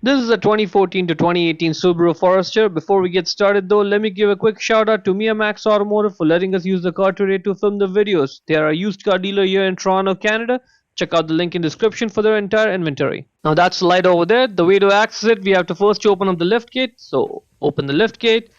This is a 2014 to 2018 Subaru Forester. Before we get started though, let me give a quick shout out to Max Automotive for letting us use the car today to film the videos. They are a used car dealer here in Toronto, Canada. Check out the link in the description for their entire inventory. Now that's the light over there. The way to access it, we have to first open up the lift gate. So open the lift gate.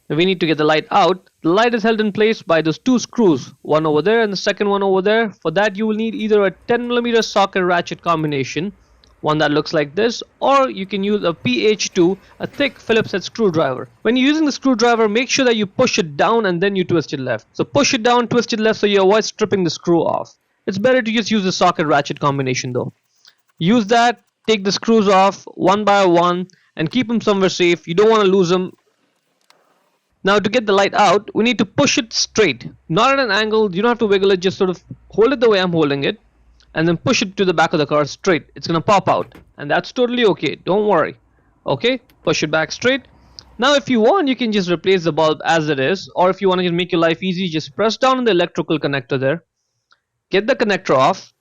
We need to get the light out. The light is held in place by those two screws, one over there and the second one over there. For that you will need either a 10mm socket ratchet combination, one that looks like this, or you can use a PH2, a thick Phillips head screwdriver. When you're using the screwdriver, make sure that you push it down and then you twist it left. So push it down, twist it left so you avoid stripping the screw off. It's better to just use the socket ratchet combination though. Use that, take the screws off one by one and keep them somewhere safe. You don't want to lose them. Now to get the light out, we need to push it straight, not at an angle. You don't have to wiggle it, just sort of hold it the way I'm holding it and then push it to the back of the car straight. It's gonna pop out and that's totally okay, don't worry. Okay, push it back straight. Now if you want, you can just replace the bulb as it is, or if you want to make your life easy, just press down on the electrical connector there, get the connector off,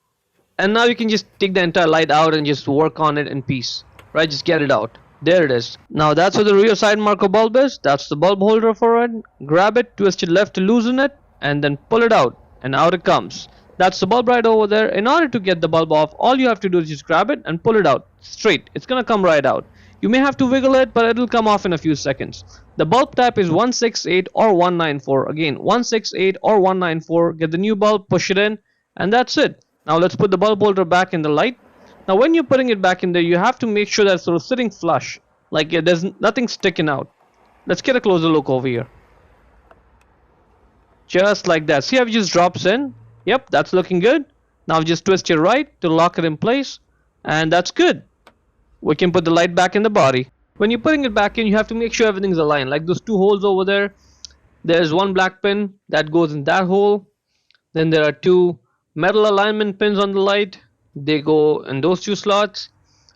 and now you can just take the entire light out and just work on it in peace, right? Just get it out. There it is. Now that's where the rear side marker bulb is. That's the bulb holder for it. Grab it, twist it left to loosen it, and then pull it out, and out it comes. That's the bulb right over there. In order to get the bulb off, all you have to do is just grab it and pull it out straight. It's gonna come right out. You may have to wiggle it, but it'll come off in a few seconds. The bulb type is 168 or 194. Again, 168 or 194. Get the new bulb, push it in, and that's it. Now let's put the bulb holder back in the light. Now when you're putting it back in there, you have to make sure that it's sort of sitting flush, like there's nothing sticking out. Let's get a closer look over here. Just like that. See how it just drops in? Yep, that's looking good. Now just twist your right to lock it in place, and that's good. We can put the light back in the body. When you're putting it back in, you have to make sure everything's aligned. Like those two holes over there, there's one black pin that goes in that hole. Then there are two metal alignment pins on the light. They go in those two slots,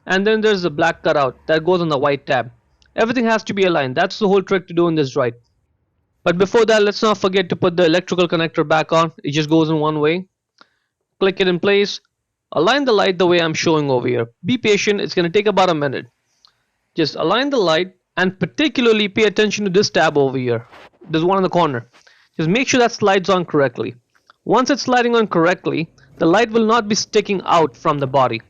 and then there's the black cutout that goes on the white tab. Everything has to be aligned. That's the whole trick to doing this right. But before that, let's not forget to put the electrical connector back on. It just goes in one way. Click it in place. Align the light the way I'm showing over here. Be patient, it's going to take about a minute. Just align the light and particularly pay attention to this tab over here. There's one in the corner. Just make sure that slides on correctly. Once it's sliding on correctly, the light will not be sticking out from the body.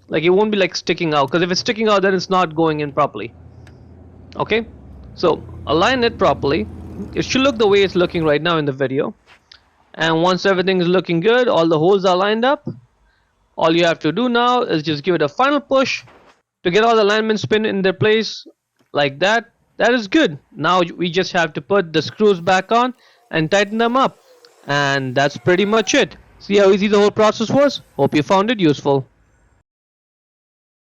Like it won't be like sticking out, because if it's sticking out then it's not going in properly. Okay, so align it properly. It should look the way it's looking right now in the video. And once everything is looking good, all the holes are lined up, all you have to do now is just give it a final push to get all the alignments pinned in their place like that. That is good. Now we just have to put the screws back on and tighten them up, and that's pretty much it. See how easy the whole process was? Hope you found it useful.